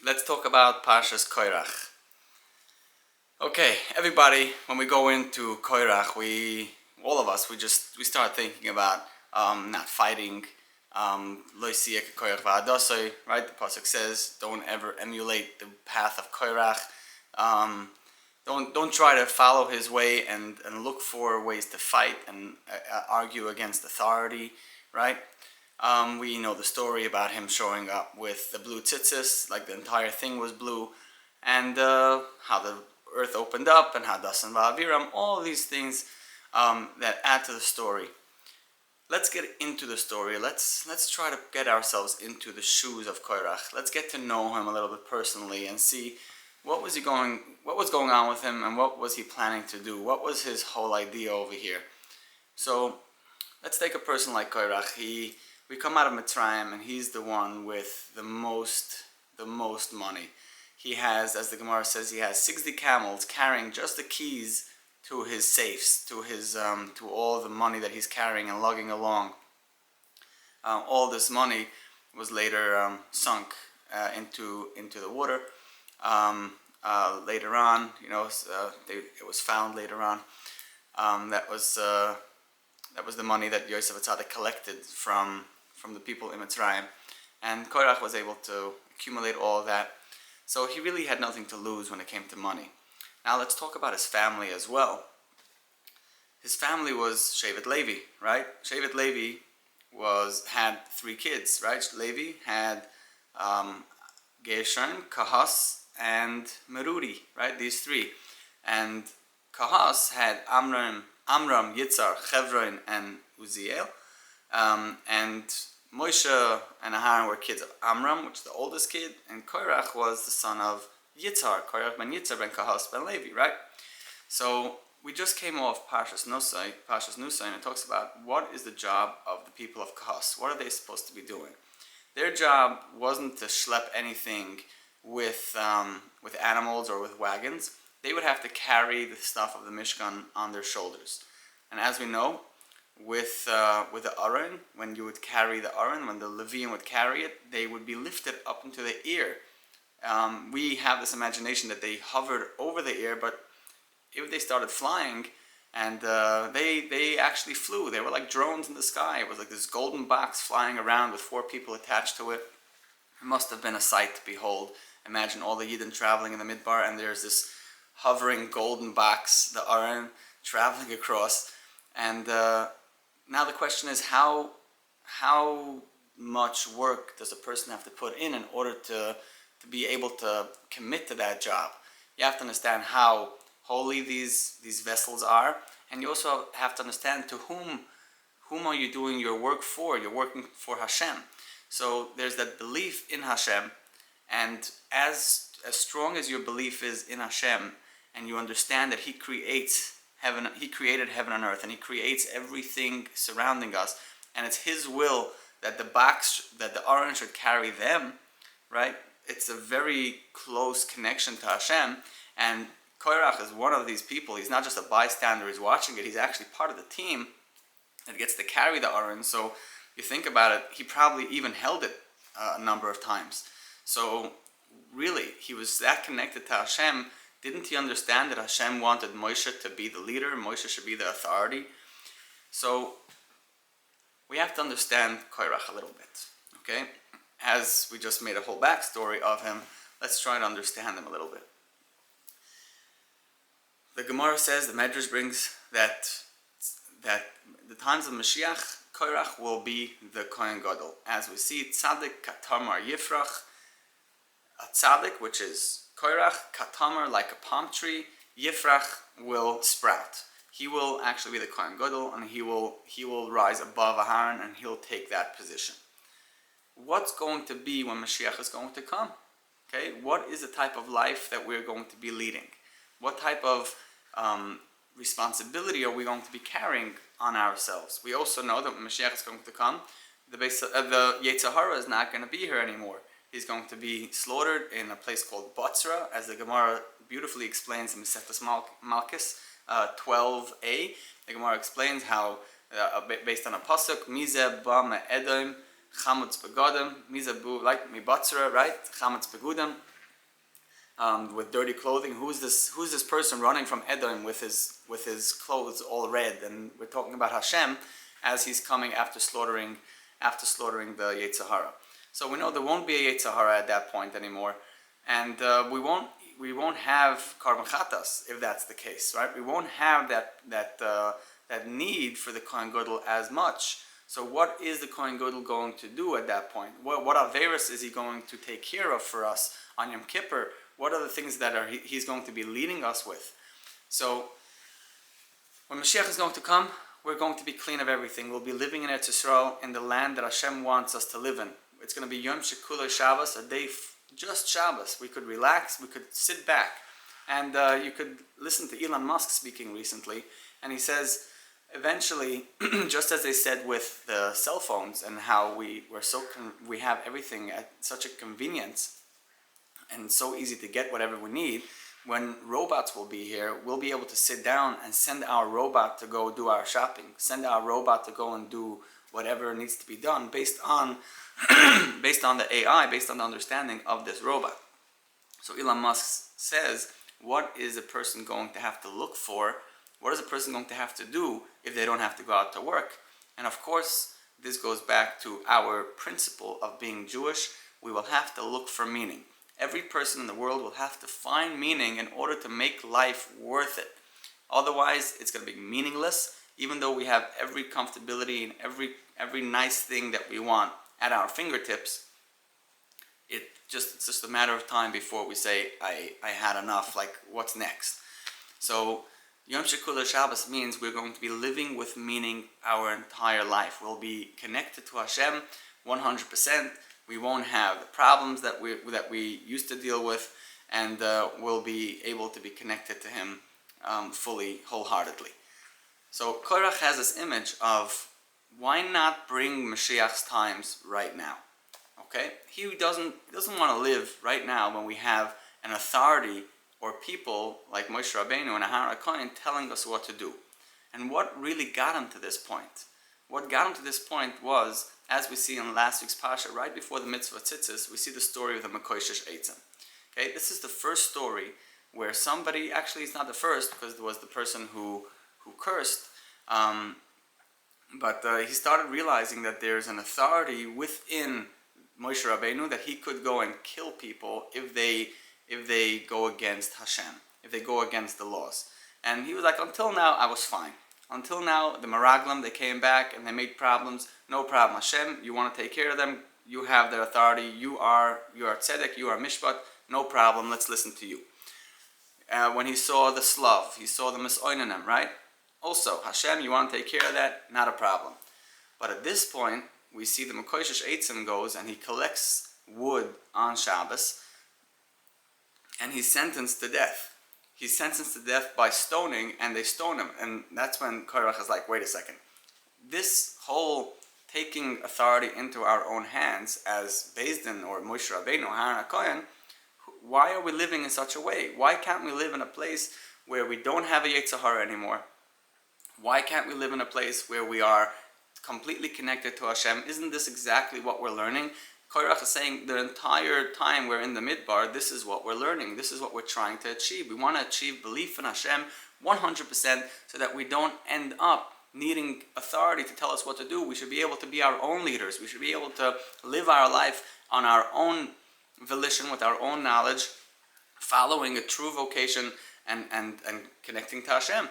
let's talk about Parshat Korach. Okay, everybody, when we go into Korach, all of us, we start thinking about not fighting. Lo siyek Korach va'adosai, right? The pasuk says, don't ever emulate the path of Korach. Don't try to follow his way and look for ways to fight and argue against authority, right? We know the story about him showing up with the blue tzitzis, like the entire thing was blue, and how the earth opened up and how dasan va'aviram, all these things that add to the story. Let's get into the story. Let's try to get ourselves into the shoes of Korach. Let's get to know him a little bit personally and see what was going on with him and what was he planning to do. What was his whole idea over here? So let's take a person like Korach. We come out of Mitzrayim and he's the one with the most money. He has, as the Gemara says, he has 60 camels carrying just the keys to his safes, to all the money that he's carrying and lugging along. All this money was later sunk into the water. Later on, it was found later on. That was the money that Yosef Atzadik collected from the people in Mitzrayim, and Korach was able to accumulate all of that. So he really had nothing to lose when it came to money. Now let's talk about his family as well. His family was Shevet Levi, right? Shevet Levi had 3 kids, right? Levi had Gershon, Kahas, and Meruri, right? These 3. And Kahas had Amram, Yitzhar, Chevron, and Uziel. And Moshe and Aharon were kids of Amram, which is the oldest kid, and Korach was the son of Yitzhar, Korach ben Yitzhar ben Kahas ben Levi, right? So we just came off Parshas Nusay, and it talks about what is the job of the people of Kahas. What are they supposed to be doing? Their job wasn't to schlep anything with animals or with wagons. They would have to carry the stuff of the Mishkan on their shoulders. And as we know, with the Aron, when you would carry the Aron, when the Levian would carry it, they would be lifted up into the ear. We have this imagination that they hovered over the ear, but if they started flying, and they actually flew. They were like drones in the sky. It was like this golden box flying around with 4 people attached to it. It must have been a sight to behold. Imagine all the Yidden traveling in the Midbar, and there's this hovering golden box, the Aron, traveling across. And now the question is, how much work does a person have to put in order to be able to commit to that job? You have to understand how holy these vessels are, and you also have to understand to whom are you doing your work for. You're working for Hashem. So there's that belief in Hashem, and as strong as your belief is in Hashem, and you understand that He creates heaven, He created heaven and earth, and He creates everything surrounding us, and it's His will that the Aron should carry them, right? It's a very close connection to Hashem, and Korach is one of these people. He's not just a bystander who's watching it, he's actually part of the team that gets to carry the Aron. So you think about it, he probably even held it a number of times. So really, he was that connected to Hashem. Didn't he understand that Hashem wanted Moshe to be the leader? Moshe should be the authority. So we have to understand Korach a little bit, okay? As we just made a whole backstory of him, let's try to understand him a little bit. The Gemara says, the Medrash brings that the times of Mashiach, Korach will be the Kohen Gadol. As we see, Tzadik Katamar Yifrach, a Tzadik, which is Korach, Katamar, like a palm tree, Yifrach will sprout. He will actually be the Kohen Gadol, and he will rise above Aharon, and he'll take that position. What's going to be when Mashiach is going to come? Okay, what is the type of life that we're going to be leading? What type of responsibility are we going to be carrying on ourselves? We also know that when Mashiach is going to come, the Yetzer Hara is not going to be here anymore. He's going to be slaughtered in a place called Botzra, as the Gemara beautifully explains in Mesechus Malchus 12a. The Gemara explains how, based on a pasuk, Mizeh ba me Edom, Chamutz begodem, Mizeh bu, like mi Botzra, right? Chamutz begudem. with dirty clothing. Who's this person running from Edom with his clothes all red? And we're talking about Hashem as he's coming after slaughtering the Yetzer Hara. So we know there won't be a Yetzer Hara at that point anymore, and we won't have Karban Chatas if that's the case, right? We won't have that need for the Kohen Gadol as much. So what is the Kohen Gadol going to do at that point? What Averos is he going to take care of for us on Yom Kippur? What are the things that he's going to be leading us with? So when Mashiach is going to come, we're going to be clean of everything. We'll be living in Eretz Yisrael, in the land that Hashem wants us to live in. It's going to be Yom Shekulei Shabbos, a day just Shabbos. We could relax, we could sit back. And you could listen to Elon Musk speaking recently, and he says, eventually, just as they said with the cell phones and how we have everything at such a convenience and so easy to get whatever we need, when robots will be here, we'll be able to sit down and send our robot to go do our shopping, send our robot to go and do whatever needs to be done based on the AI, based on the understanding of this robot. So Elon Musk says, what is a person going to have to look for? What is a person going to have to do if they don't have to go out to work? And of course, this goes back to our principle of being Jewish. We will have to look for meaning. Every person in the world will have to find meaning in order to make life worth it. Otherwise, it's going to be meaningless, even though we have every comfortability and every nice thing that we want at our fingertips. It's just a matter of time before we say, I had enough, like, what's next? So Yom Shekulei Shabbos means we're going to be living with meaning our entire life. We'll be connected to Hashem 100%. We won't have the problems that we used to deal with, and we'll be able to be connected to Him fully, wholeheartedly. So Korach has this image of, why not bring Mashiach's times right now? Okay, he doesn't want to live right now when we have an authority or people like Moshe Rabbeinu and Aharon telling us what to do. And what really got him to this point? What got him to this point was, as we see in last week's Parsha, right before the mitzvah tzitzis, we see the story of the Mekoshesh Eitzim. Okay, this is the first story where somebody, actually it's not the first because it was the person who cursed, but he started realizing that there's an authority within Moshe Rabbeinu that he could go and kill people if they go against Hashem, if they go against the laws. And he was like, until now I was fine. Until now, the Meraglim, they came back and they made problems. No problem. Hashem, you want to take care of them. You have the authority. You are tzedek. You are mishpat. No problem. Let's listen to you. When he saw the slav, he saw the misoinanim, right? Also, Hashem, you want to take care of that? Not a problem. But at this point, we see the Mekoshesh Eitzim goes and he collects wood on Shabbos, and he's sentenced to death. He's sentenced to death by stoning, and they stone him. And that's when Korach is like, wait a second. This whole taking authority into our own hands as Beis Din or Moshe Rabbeinu, Aharon HaKohen, why are we living in such a way? Why can't we live in a place where we don't have a Yetzer Hara anymore? Why can't we live in a place where we are completely connected to Hashem? Isn't this exactly what we're learning? Korach is saying the entire time we're in the Midbar, this is what we're learning. This is what we're trying to achieve. We want to achieve belief in Hashem 100% so that we don't end up needing authority to tell us what to do. We should be able to be our own leaders. We should be able to live our life on our own volition, with our own knowledge, following a true vocation and connecting to Hashem.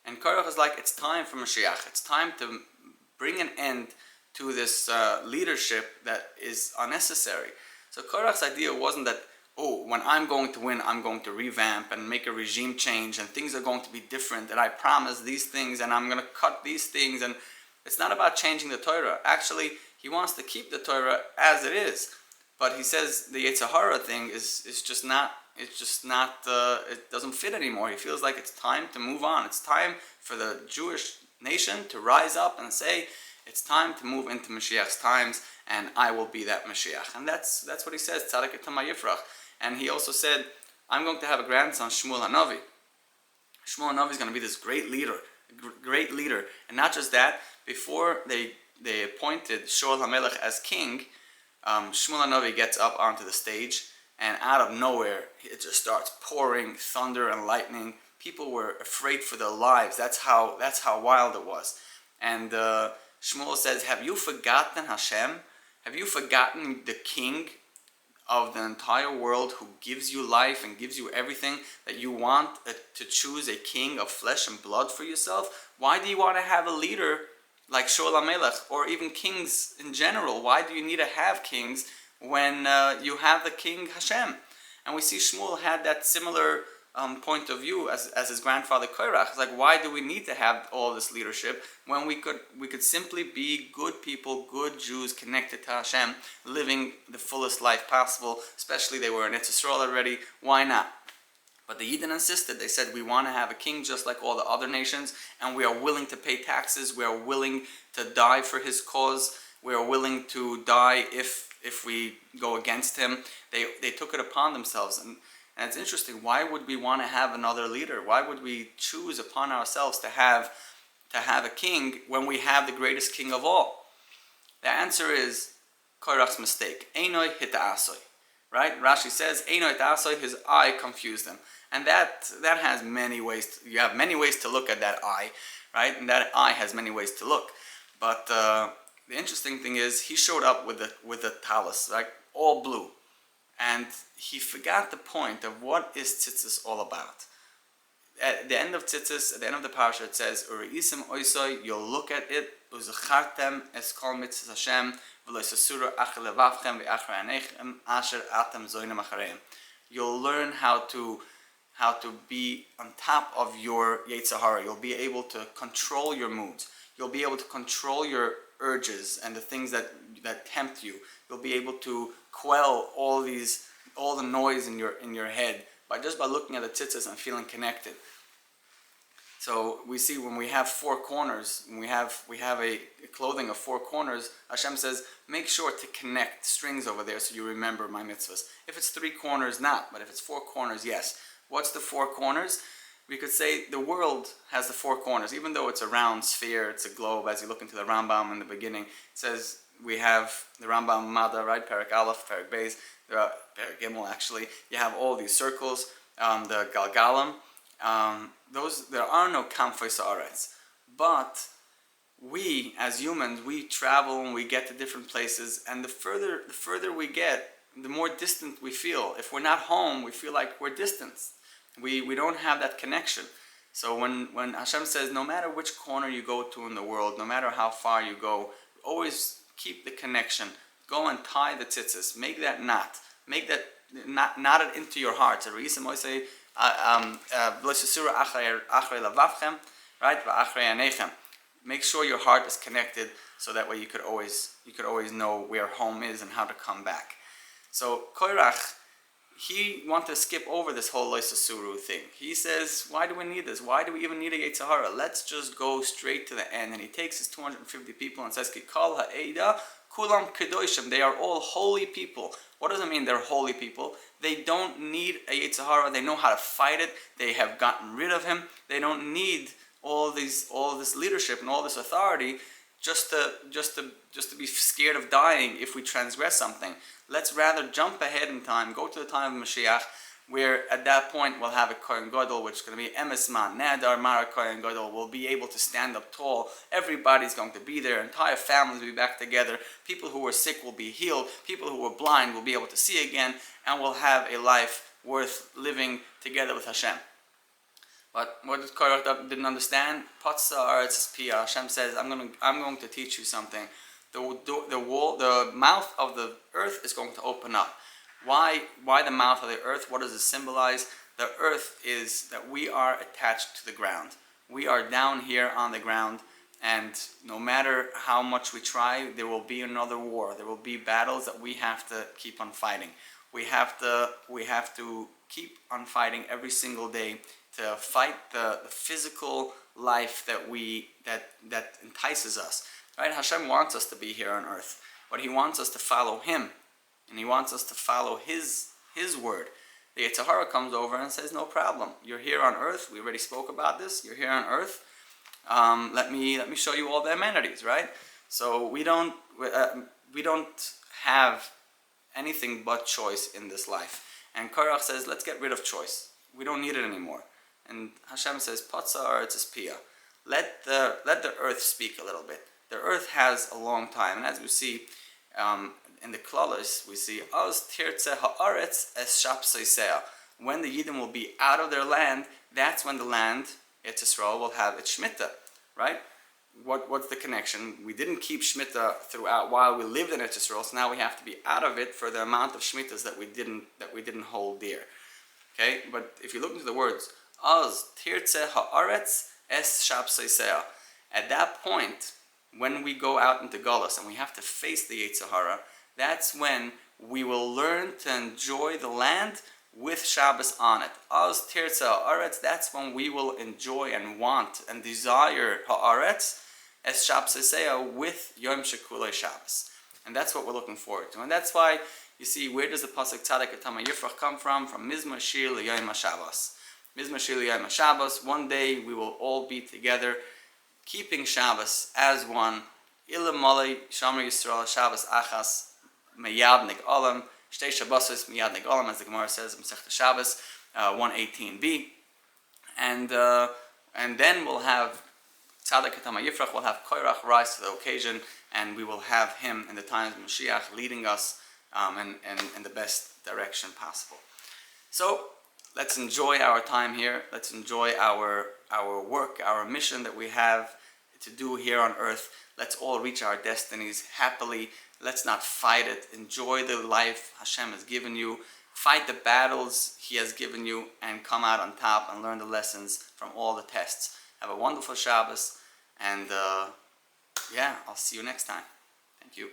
And Korach is like, it's time for Mashiach. It's time to bring an end to this leadership that is unnecessary. So Korach's idea wasn't that, when I'm going to win, I'm going to revamp and make a regime change and things are going to be different, and I promise these things and I'm going to cut these things. And it's not about changing the Torah. Actually, he wants to keep the Torah as it is. But he says the Yetzer Hara thing is just not, it doesn't fit anymore. He feels like it's time to move on. It's time for the Jewish nation to rise up and say, it's time to move into Mashiach's times, and I will be that Mashiach. And that's what he says, Tzaddik Etama Yifrach. And he also said, I'm going to have a grandson, Shmuel HaNavi. Shmuel HaNavi is going to be this great leader. And not just that, before they appointed Shaul HaMelech as king, Shmuel HaNavi gets up onto the stage, and out of nowhere it just starts pouring thunder and lightning. People were afraid for their lives. That's how wild it was. And Shmuel says, have you forgotten Hashem? Have you forgotten the king of the entire world who gives you life and gives you everything, that you want to choose a king of flesh and blood for yourself? Why do you want to have a leader like Shaul HaMelech, or even kings in general? Why do you need to have kings when you have the king Hashem? And we see Shmuel had that similar point of view as his grandfather Korach. It's like, why do we need to have all this leadership when we could simply be good people, good Jews connected to Hashem, living the fullest life possible? Especially they were in Eretz Yisrael already. Why not? But the Yidden insisted. They said, we want to have a king just like all the other nations, and we are willing to pay taxes. We are willing to die for his cause. We are willing to die if we go against him. They took it upon themselves. And it's interesting. Why would we want to have another leader? Why would we choose upon ourselves to have a king when we have the greatest king of all? The answer is Korach's mistake. Einoi hita'asoi. Right? Rashi says, Einoi hita'asoi, his eye confused him. And that has many ways. You have many ways to look at that eye, right? And that eye has many ways to look. But the interesting thing is, he showed up with the talus, like all blue. And he forgot the point of what is tzitzis all about. At the end of tzitzis, at the end of the parsha, it says, Uri'isim oisoi, you'll look at it, Uzachartem es kol mitzvahs Hashem, v'lo yisasuru achar levavchem v'achar anechem, asher atem zoinem achareim. You'll learn how to be on top of your Yetzer Hara. You'll be able to control your moods. You'll be able to control your urges and the things that tempt you. You'll be able to quell all the noise in your head by looking at the tzitzis and feeling connected. So we see when we have four corners, when we have a clothing of four corners, Hashem says, make sure to connect strings over there so you remember my mitzvahs. If it's three corners, not, but if it's four corners, yes. What's the four corners? We could say the world has the four corners. Even though it's a round sphere, it's a globe. As you look into the Rambam in the beginning, it says we have the Rambam Mada, right? Perek Aleph, Perek Beis, Perek Gimel actually. You have all these circles, the Galgalim. There are no Kamfos Haaretz. But we, as humans, we travel and we get to different places, and the further we get, the more distant we feel. If we're not home, we feel like we're distant. We don't have that connection. So when Hashem says, no matter which corner you go to in the world, no matter how far you go, always keep the connection. Go and tie the tzitzis. Make that knot. Make that knot it into your heart. Right? Make sure your heart is connected, so that way you could always know where home is and how to come back. So Korach, he wanted to skip over this whole Loisasuru thing. He says, why do we need this? Why do we even need a Yetzer Hara? Let's just go straight to the end. And he takes his 250 people and says, Kikal ha'eda kulam kedoshim. They are all holy people. What does it mean they're holy people? They don't need a Yetzer Hara. They know how to fight it. They have gotten rid of him. They don't need all this leadership and all this authority just to be scared of dying if we transgress something. Let's rather jump ahead in time, go to the time of Mashiach, where at that point we'll have a Kohen Gadol, which is going to be Emes Man, Nadar, Mara Kohen Gadol, will be able to stand up tall. Everybody's going to be there. Entire families will be back together. People who were sick will be healed. People who were blind will be able to see again, and we'll have a life worth living together with Hashem. But what Korach didn't understand, Hashem says, I'm going to teach you something. The mouth of the earth is going to open up. Why the mouth of the earth? What does it symbolize? The earth is that we are attached to the ground. We are down here on the ground, and no matter how much we try, there will be another war. There will be battles that we have to keep on fighting. We have to keep on fighting every single day to fight the physical life that entices us. Right? Hashem wants us to be here on earth, but He wants us to follow Him, and He wants us to follow His word. The Yetzer Hara comes over and says, no problem. You're here on earth. We already spoke about this. You're here on earth. Let me show you all the amenities, right? So we don't have anything but choice in this life. And Korach says, let's get rid of choice. We don't need it anymore. And Hashem says, Patsa Aretz es Pia. Let the earth speak a little bit. The earth has a long time, and as we see in the Klalos, we see Oz Tirtze Haaretz es Shapseisea. When the Yidden will be out of their land, that's when the land, Eretz Yisrael, will have its Shemitah, right? What's the connection? We didn't keep Shemitah throughout while we lived in Eretz Yisrael, so now we have to be out of it for the amount of Shemitahs that we didn't hold dear. Okay, but if you look into the words, Oz Tirtze Haaretz es Shapseisea. At that point, when we go out into Golus and we have to face the Yetzer Hara, that's when we will learn to enjoy the land with Shabbos on it. Oz Tirtze Haaretz, that's when we will enjoy and want and desire Haaretz es Shapseisea with Yom Shekulei Shabbos. And that's what we're looking forward to. And that's why, you see, where does the Pasuk Tzaddik Etama Yifrach come from? From Mizmor Shir L'Yom HaShabbos. Mizmor Shir L'Yom HaShabbos. One day we will all be together, keeping Shabbos as one. Ilam Malay Shamar Yisrael Shabbos Achas Meyad Nig Olam Shtei Shabbosos Meyad Nig Olam, as the Gemara says in Masechta Shabbos 118b. And then we'll have Tzaddik Etama Yifrach, we'll have Korach rise to the occasion, and we will have him in the times of Mashiach leading us in the best direction possible. So let's enjoy our time here. Let's enjoy our work, our mission that we have to do here on earth. Let's all reach our destinies happily. Let's not fight it. Enjoy the life Hashem has given you. Fight the battles He has given you and come out on top and learn the lessons from all the tests. Have a wonderful Shabbos, and I'll see you next time. Thank you.